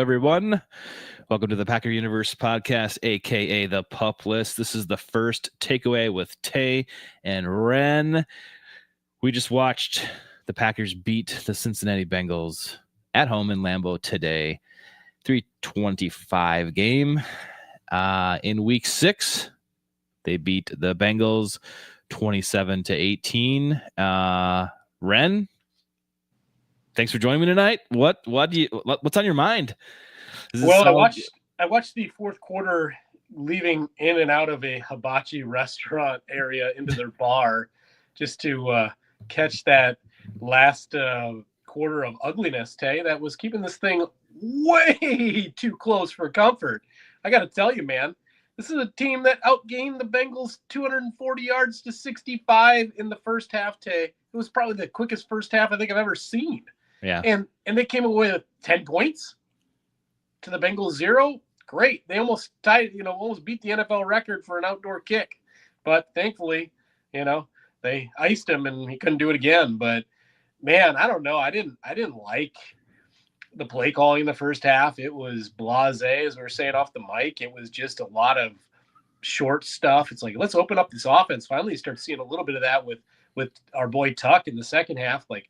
everyone. Welcome to the Packer Universe podcast, aka the Pup List. This is the first takeaway with Tay and Ren. We just watched the Packers beat the Cincinnati Bengals at home in Lambeau today. 3:25 game. In week 6, they beat the Bengals 27-18. Ren, thanks for joining me tonight. What's on your mind? Well, I watched the fourth quarter leaving in and out of a hibachi restaurant area into their bar just to catch that last quarter of ugliness, Tay, that was keeping this thing way too close for comfort. I got to tell you, man, this is a team that outgained the Bengals 240 yards to 65 in the first half, Tay. It was probably the quickest first half I think I've ever seen. Yeah. And they came away with 10 points to the Bengals 0. Great. They almost almost beat the NFL record for an outdoor kick. But thankfully, they iced him and he couldn't do it again. But man, I don't know. I didn't like the play calling in the first half. It was blasé, as we were saying off the mic. It was just a lot of short stuff. It's like, let's open up this offense. Finally start seeing a little bit of that with our boy Tuck in the second half. Like,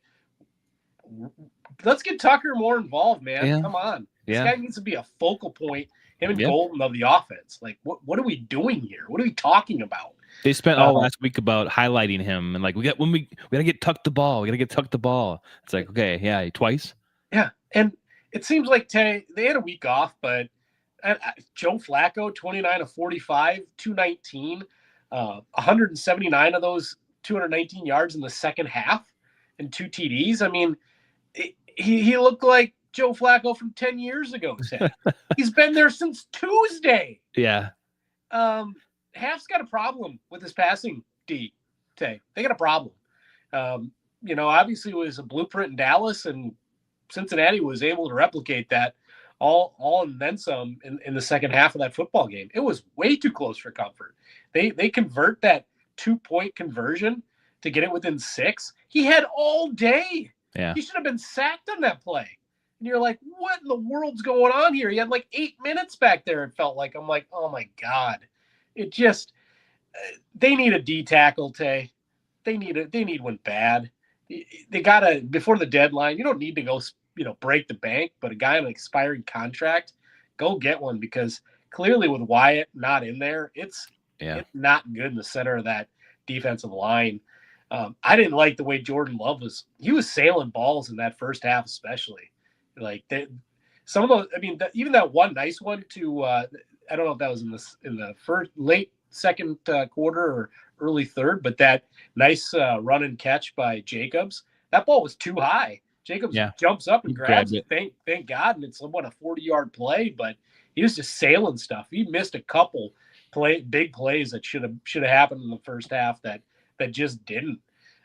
let's get Tucker more involved, man. Yeah. Come on. This Yeah. guy needs to be a focal point, him and Golden, of the offense. Like, what are we doing here? What are we talking about? They spent all last week about highlighting him and like we got to get Tuck the ball. We got to get Tuck the ball. It's like, okay, yeah, twice. Yeah, and it seems like they had a week off, but Joe Flacco, 29 of 45, 219, 179 of those 219 yards in the second half and 2 TDs. I mean, he looked like Joe Flacco from 10 years ago. He's been there since Tuesday. Yeah. Half's got a problem with his passing D. Tay. They got a problem. Obviously it was a blueprint in Dallas, and Cincinnati was able to replicate that all and then some in the second half of that football game. It was way too close for comfort. They convert that 2-point conversion to get it within 6. He had all day. Yeah. He should have been sacked on that play. And you're like, what in the world's going on here? He had like 8 minutes back there, it felt like. I'm like, oh my God. It just, they need a D tackle, Tay. They need one bad. They got to, before the deadline, you don't need to go, break the bank, but a guy on an expiring contract, go get one, because clearly with Wyatt not in there, it's not good in the center of that defensive line. I didn't like the way Jordan Love was sailing balls in that first half, especially. Like some of those, I mean, even that one nice one to, I don't know if that was in the first late second quarter or early third, but that nice run and catch by Jacobs, that ball was too high. Jacobs jumps up and grabs it. Thank God, and it's somewhat a 40-yard play, but he was just sailing stuff. He missed a couple big plays that should have happened in the first half that just didn't.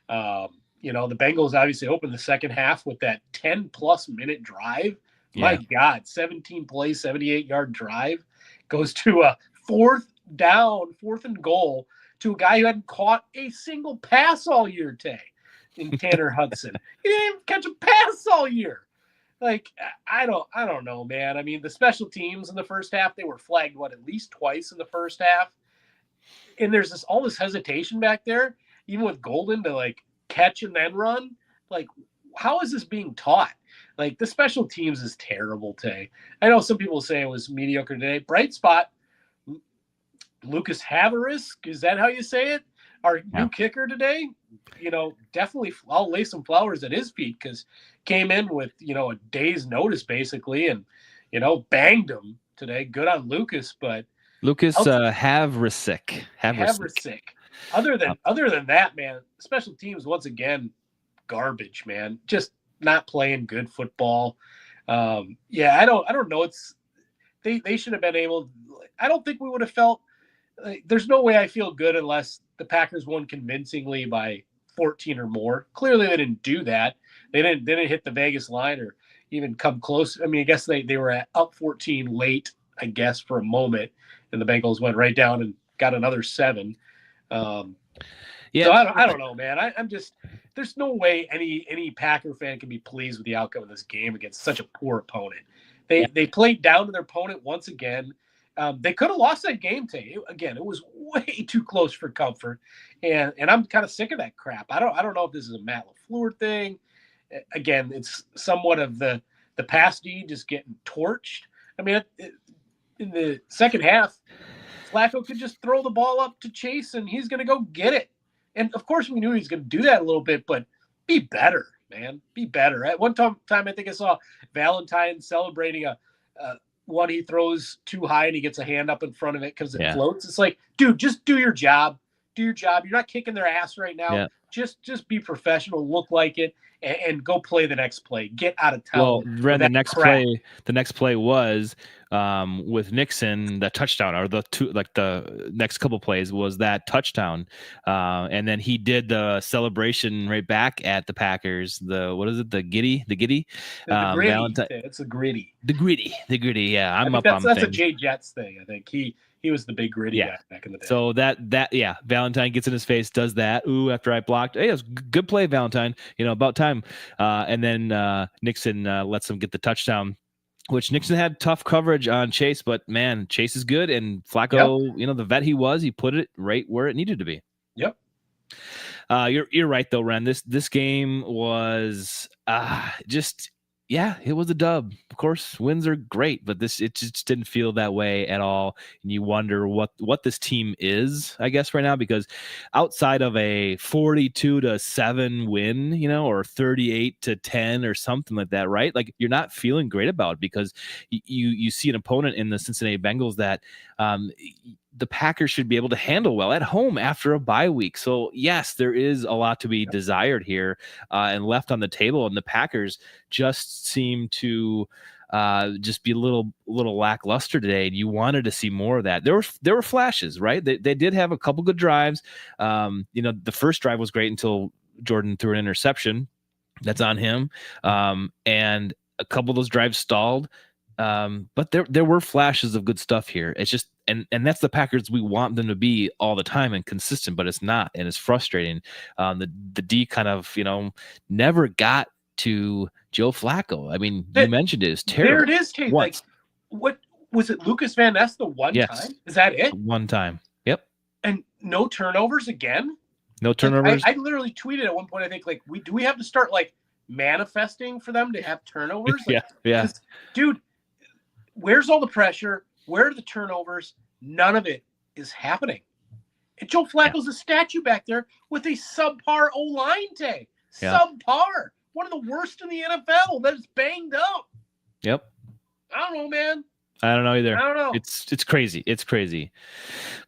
The Bengals obviously opened the second half with that 10-plus minute drive. My God, 17 plays, 78-yard drive goes to a fourth and goal to a guy who hadn't caught a single pass all year, Tay, in Tanner Hudson. He didn't even catch a pass all year. Like, I don't know, man. I mean, the special teams in the first half, they were flagged, at least twice in the first half. And there's all this hesitation back there, even with Golden to, like, catch and then run. Like, how is this being taught? Like, the special teams is terrible, Tay. I know some people say it was mediocre today. Bright spot, Lucas Havarisk, is that how you say it? Our new kicker today, definitely I'll lay some flowers at his feet, because came in with, a day's notice basically, and, banged him today. Good on Lucas, but Lucas Havarisk. Other than that, man, special teams once again, garbage, man. Just not playing good football. I don't know. They should have been able. I don't think we would have felt. There's no way I feel good unless the Packers won convincingly by 14 or more. Clearly, they didn't do that. They didn't hit the Vegas line or even come close. I mean, I guess they were up 14 late, I guess, for a moment, and the Bengals went right down and got another 7. So I don't know, man. I'm just, there's no way any Packer fan can be pleased with the outcome of this game against such a poor opponent. They played down to their opponent once again. They could have lost that game today. Again, it was way too close for comfort, and I'm kind of sick of that crap. I don't know if this is a Matt LaFleur thing. Again, it's somewhat of the pass D just getting torched. I mean, in the second half, Flacco could just throw the ball up to Chase, and he's going to go get it. And of course, we knew he was going to do that a little bit, but be better, man. Be better. At one time, I think I saw Valentine celebrating a one he throws too high and he gets a hand up in front of it because it floats. It's like, dude, just do your job. Do your job. You're not kicking their ass right now. Yeah. Just be professional, look like it, and go play the next play. Get out of town. Well, Ren, the next play was with Nixon, the touchdown, or the next couple plays was that touchdown, and then he did the celebration right back at the Packers. The giddy, Valentine. It's a gritty. The gritty. Yeah, I'm up on that's a Jay Jets thing. I think he was the big gritty guy back in the day. So that Valentine gets in his face, does that. Ooh, after I blocked. Hey, it was good play, Valentine. About time. And then Nixon lets him get the touchdown, which Nixon had tough coverage on Chase, but man, Chase is good. And Flacco, the vet he was, he put it right where it needed to be. Yep. You're right though, Ren. This game was it was a dub. Of course, wins are great, but it just didn't feel that way at all. And you wonder what this team is, I guess, right now, because outside of a 42-7 win, or 38-10 or something like that, right? Like, you're not feeling great about it because you see an opponent in the Cincinnati Bengals that the Packers should be able to handle well at home after a bye week. So yes, there is a lot to be desired here and left on the table. And the Packers just seem to just be a little lackluster today. And you wanted to see more of that. There were flashes, right? They did have a couple good drives. The first drive was great until Jordan threw an interception. That's on him. And a couple of those drives stalled. But there were flashes of good stuff here. It's just, and that's the Packers we want them to be all the time and consistent, but it's not, and it's frustrating. The D kind of, never got to Joe Flacco. I mean, you mentioned it. It's terrible. There it is, Tate. Like, what was it? Lucas Van Ness the one time? Is that it? One time. Yep. And no turnovers again? No turnovers. I literally tweeted at one point, I think, like, do we have to start like manifesting for them to have turnovers? Like, yeah. Dude, where's all the pressure? Where are the turnovers? None of it is happening. And Joe Flacco's a statue back there with a subpar O-line tag. Subpar. One of the worst in the NFL that is banged up. Yep. I don't know, man. I don't know either. I don't know. It's crazy. It's crazy.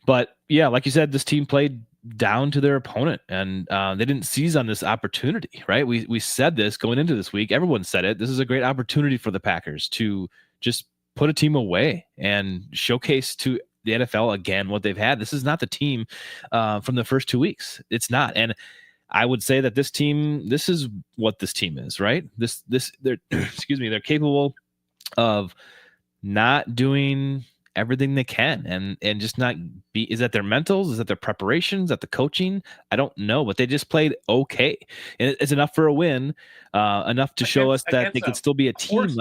But yeah, like you said, this team played down to their opponent, and they didn't seize on this opportunity, right? We said this going into this week. Everyone said it. This is a great opportunity for the Packers to just put a team away and showcase to the NFL again what they've had. This is not the team from the first 2 weeks. It's not. And I would say that this is what this team is, right? They're they're capable of not doing everything they can and just not be. Is that their mentals? Is that their preparations? Is that the coaching? I don't know, but they just played okay. And it's enough for a win, enough to show us that they could still be a team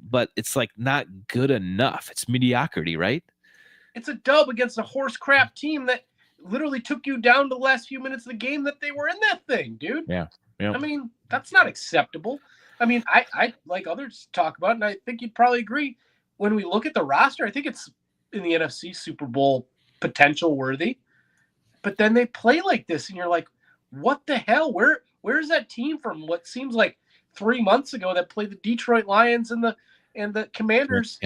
but it's like not good enough. It's mediocrity, right? It's a dub against a horse crap team that literally took you down to the last few minutes of the game that they were in that thing, dude. Yeah. I mean, that's not acceptable. I mean, I like others talk about it, and I think you'd probably agree. When we look at the roster, I think it's in the NFC Super Bowl potential worthy. But then they play like this, and you're like, what the hell? Where's that team from what seems like 3 months ago that played the Detroit Lions and the Commanders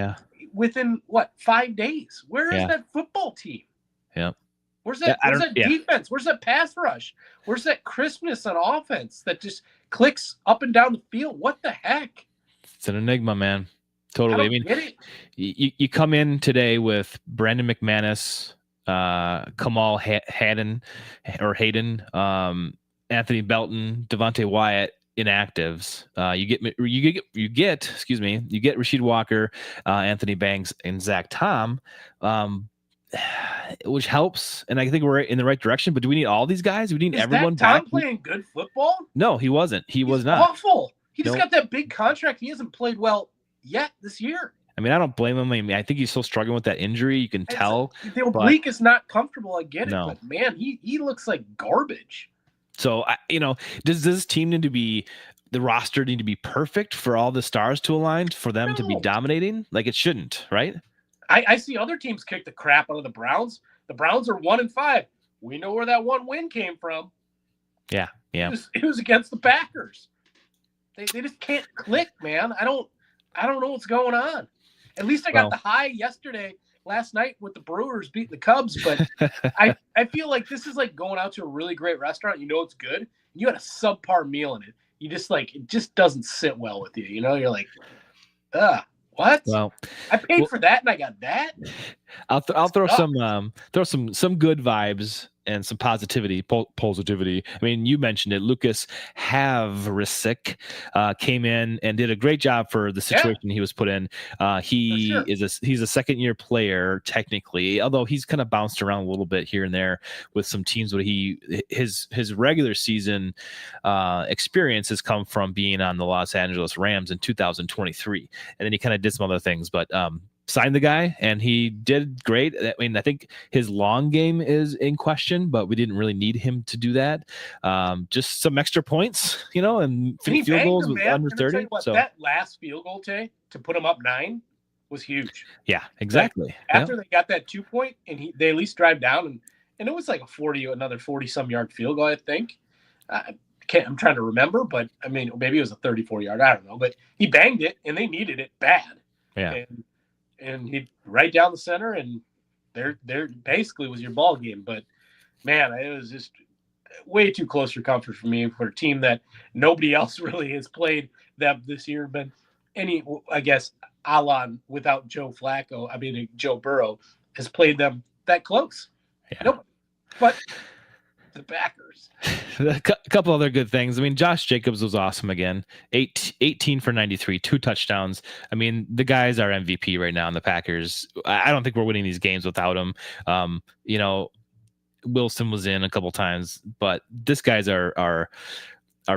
within, 5 days? Where is that football team? Yeah. Where's that defense? Where's that pass rush? Where's that crispness on offense that just clicks up and down the field? What the heck? It's an enigma, man. Totally. I mean, you come in today with Brandon McManus, Kamal Hayden, Anthony Belton, Devontae Wyatt inactives. You get Rasheed Walker, Anthony Banks, and Zach Tom, which helps. And I think we're in the right direction. But do we need all these guys? Do we need everyone back? Tom playing good football? No, he wasn't. He's was not awful. He just got that big contract. He hasn't played well yet this year. I mean, I don't blame him. I mean, I think he's still struggling with that injury. You can tell. The oblique is not comfortable. I get it, No. but man, he looks like garbage. So, does this team need to be, the roster need to be perfect for all the stars to align for them to be dominating? Like, it shouldn't, right? I see other teams kick the crap out of the Browns. The Browns are 1-5. We know where that one win came from. Yeah. It was against the Packers. They just can't click, man. I don't know what's going on. At least I got the high last night with the Brewers beating the Cubs, but I feel like this is like going out to a really great restaurant. You know it's good. And you had a subpar meal in it. You just it just doesn't sit well with you. You know, you're like, what? Well, I paid for that and I got that. I'll throw some good vibes and some positivity. I mean, you mentioned it. Lucas Havrisik came in and did a great job for the situation he was put in. He's a second-year player technically, although he's kind of bounced around a little bit here and there with some teams. Where his regular season experience has come from being on the Los Angeles Rams in 2023, and then he kind of did some other things, but signed the guy and he did great. I mean, I think his long game is in question, but we didn't really need him to do that. Just some extra points, and field goals with under 30. So that last field goal, Tay, to put him up 9 was huge. Yeah, exactly. After they got that 2-point and they at least drive down and it was like another 40-some yard field goal, I think. I'm trying to remember, but I mean, maybe it was a 34-yard. I don't know, but he banged it and they needed it bad. Yeah. And he right down the center, and there basically was your ball game. But man, it was just way too close for comfort for me for a team that nobody else really has played them this year. But I guess, without Joe Burrow has played them that close. Yeah. Nope. But the Packers. A couple other good things. I mean, Josh Jacobs was awesome again. 18 for 93, 2 touchdowns. I mean, the guy's our MVP right now in the Packers. I don't think we're winning these games without him. Wilson was in a couple times, but this guy's our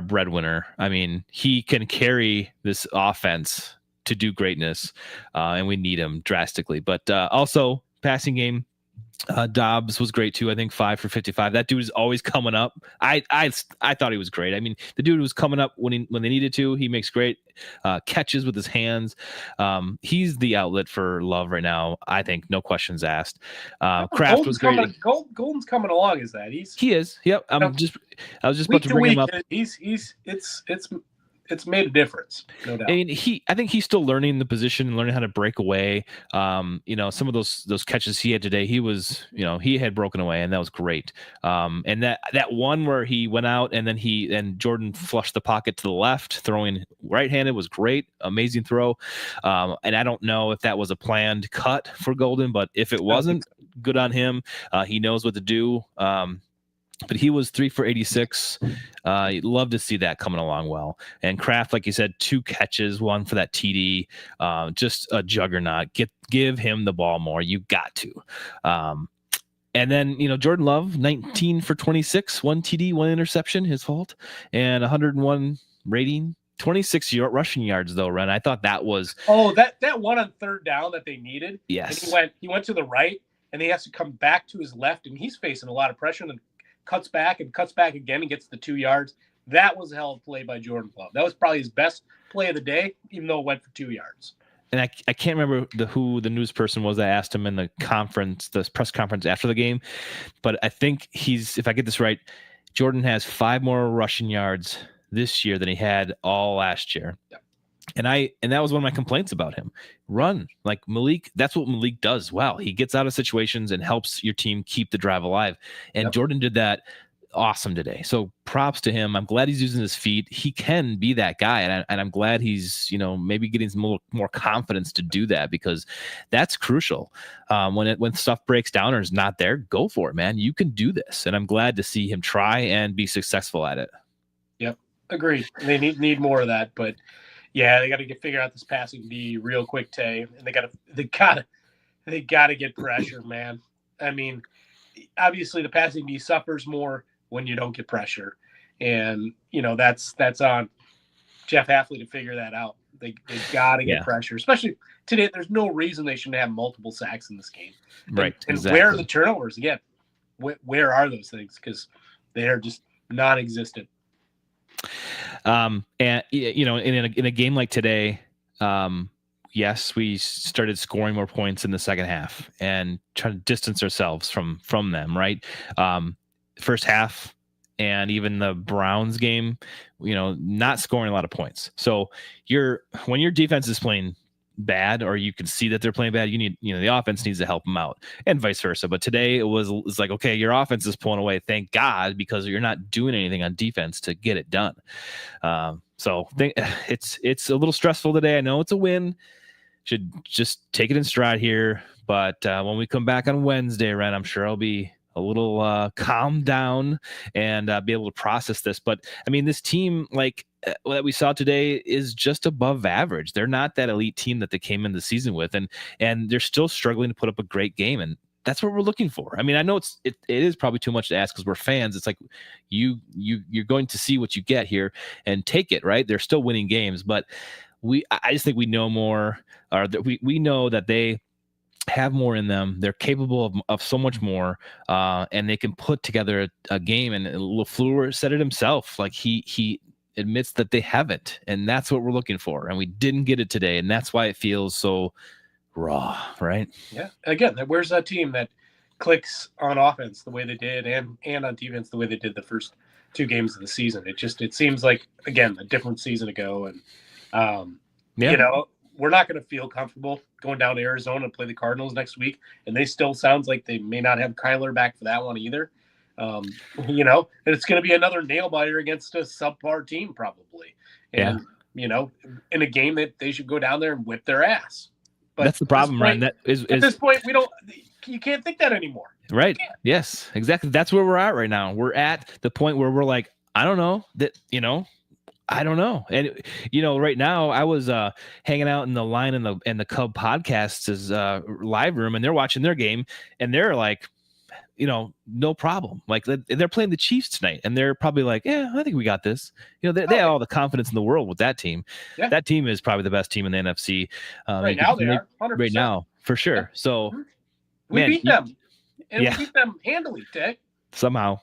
breadwinner. I mean, he can carry this offense to do greatness, and we need him drastically. But also, passing game, Dobbs was great too. I think 5 for 55. That dude is always coming up. I thought he was great. I mean, the dude was coming up when they needed to. He makes great catches with his hands. He's the outlet for Love right now. I think no questions asked. Kraft was great. Golden's coming along. Is that he is? Yep. I was just about to bring him up. It's made a difference, no doubt. I mean, I think he's still learning the position and learning how to break away. Some of those catches he had today, he had broken away, and that was great. And that one where he went out and then Jordan flushed the pocket to the left, throwing right-handed, was great, amazing throw. And I don't know if that was a planned cut for Golden, but if it wasn't, good on him. He knows what to do. But he was 3 for 86. You'd love to see that coming along well. And Kraft, like you said, 2 catches, 1 for that TD. Just a juggernaut. Give him the ball more. You got to. And then, Jordan Love, 19 for 26, 1 TD, 1 interception, his fault, and 101 rating. 26 rushing yards though, Ren. I thought that was that one on third down that they needed. Yes. And he went to the right, and he has to come back to his left, and he's facing a lot of pressure. And then cuts back again and gets the 2 yards. That was a hell of a play by Jordan Love. That was probably his best play of the day, even though it went for 2 yards. And I can't remember who the news person was that asked him in the press conference after the game, but I think if I get this right, Jordan has 5 more rushing yards this year than he had all last year. Yep. And that was one of my complaints about him. Run like Malik. That's what Malik does well. He gets out of situations and helps your team keep the drive alive. And Jordan did that awesome today. So props to him. I'm glad he's using his feet. He can be that guy. And I'm glad he's, maybe getting some more confidence to do that, because that's crucial. When stuff breaks down or is not there, go for it, man. You can do this. And I'm glad to see him try and be successful at it. Yep. Agreed. They need more of that, but yeah, they got to figure out this passing D real quick, Tay, and they got to get pressure, man. I mean, obviously the passing D suffers more when you don't get pressure, and that's on Jeff Hafley to figure that out. They got to get Yeah. pressure, especially today. There's no reason they shouldn't have multiple sacks in this game. Right. And exactly. where are the turnovers again? Where are those things? Because they are just non-existent. And in a game like today, yes, we started scoring more points in the second half and trying to distance ourselves from them. Right. First half and even the Browns game, not scoring a lot of points. So when your defense is playing bad, or you can see that they're playing bad, you need, the offense needs to help them out, and vice versa. But today it's like, okay, your offense is pulling away, thank God, because you're not doing anything on defense to get it done. So it's a little stressful today. I know it's a win, should just take it in stride here. But when we come back on Wednesday, Ren, I'm sure I'll be a little calmed down and be able to process this. But I mean, this team, like that we saw today, is just above average. They're not that elite team that they came in the season with, and they're still struggling to put up a great game. And that's what we're looking for. I mean, I know it is probably too much to ask because we're fans. It's like you're going to see what you get here and take it, right? They're still winning games, but I just think we know more, or that we know that they have more in them. They're capable of so much more, and they can put together a game. And LaFleur said it himself. Like he admits that they haven't, and that's what we're looking for. And we didn't get it today, and that's why it feels so raw, right? Yeah. Again, where's that team that clicks on offense the way they did, and on defense the way they did the first two games of the season? It seems like, again, a different season ago, and we're not going to feel comfortable going down to Arizona and play the Cardinals next week. And they still sounds like they may not have Kyler back for that one either. And it's going to be another nail biter against a subpar team probably. And, in a game that they should go down there and whip their ass. But that's the problem, Ryan. That is at this point, you can't think that anymore. Right. Yes, exactly. That's where we're at right now. We're at the point where we're like, I don't know that, I don't know. And, right now I was hanging out in the line and the Cub Podcasts' live room, and they're watching their game, and they're like, no problem. Like they're playing the Chiefs tonight, and they're probably like, yeah, I think we got this. They have all the confidence in the world with that team. Yeah. That team is probably the best team in the NFC. Right now they are 100%. Right now, for sure. Yeah. So we beat them, and we beat them handily, Tay. Somehow.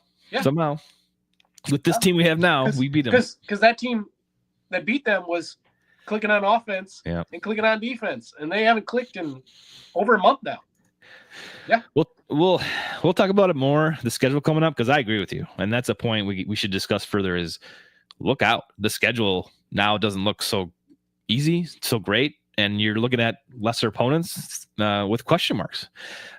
With this team we have now, we beat them. Because that team that beat them was clicking on offense and clicking on defense, and they haven't clicked in over a month now. Yeah. We'll talk about it more, the schedule coming up, because I agree with you. And that's a point we should discuss further is look out. The schedule now doesn't look so easy, so great. And you're looking at lesser opponents with question marks.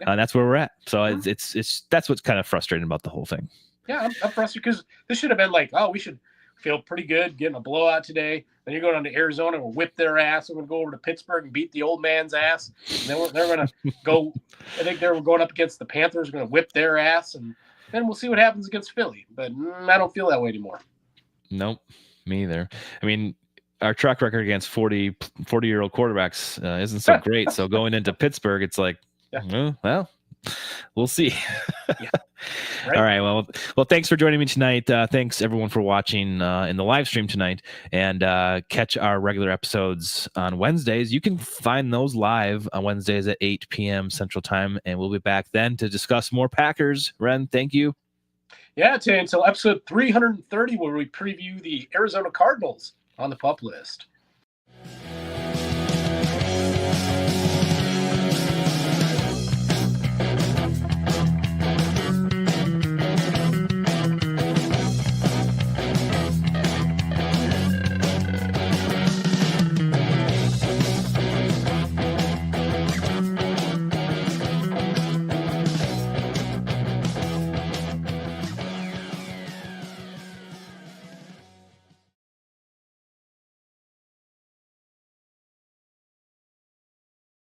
Yeah. That's where we're at. So it's that's what's kind of frustrating about the whole thing. Yeah, I'm frustrated because this should have been like, we should feel pretty good getting a blowout today. Then you're going on to Arizona, we'll whip their ass. We're going to go over to Pittsburgh and beat the old man's ass. And then they're going to go, I think they're going up against the Panthers, going to whip their ass. And then we'll see what happens against Philly. But I don't feel that way anymore. Nope, me either. I mean, our track record against 40-year-old quarterbacks isn't so great. So going into Pittsburgh, it's like, well, we'll see. Yeah. Right. All right. Well, thanks for joining me tonight. Thanks everyone for watching in the live stream tonight, and catch our regular episodes on Wednesdays. You can find those live on Wednesdays at 8 p.m. Central Time, and we'll be back then to discuss more Packers. Ren, thank you. Yeah, until episode 330, where we preview the Arizona Cardinals on the Pup List.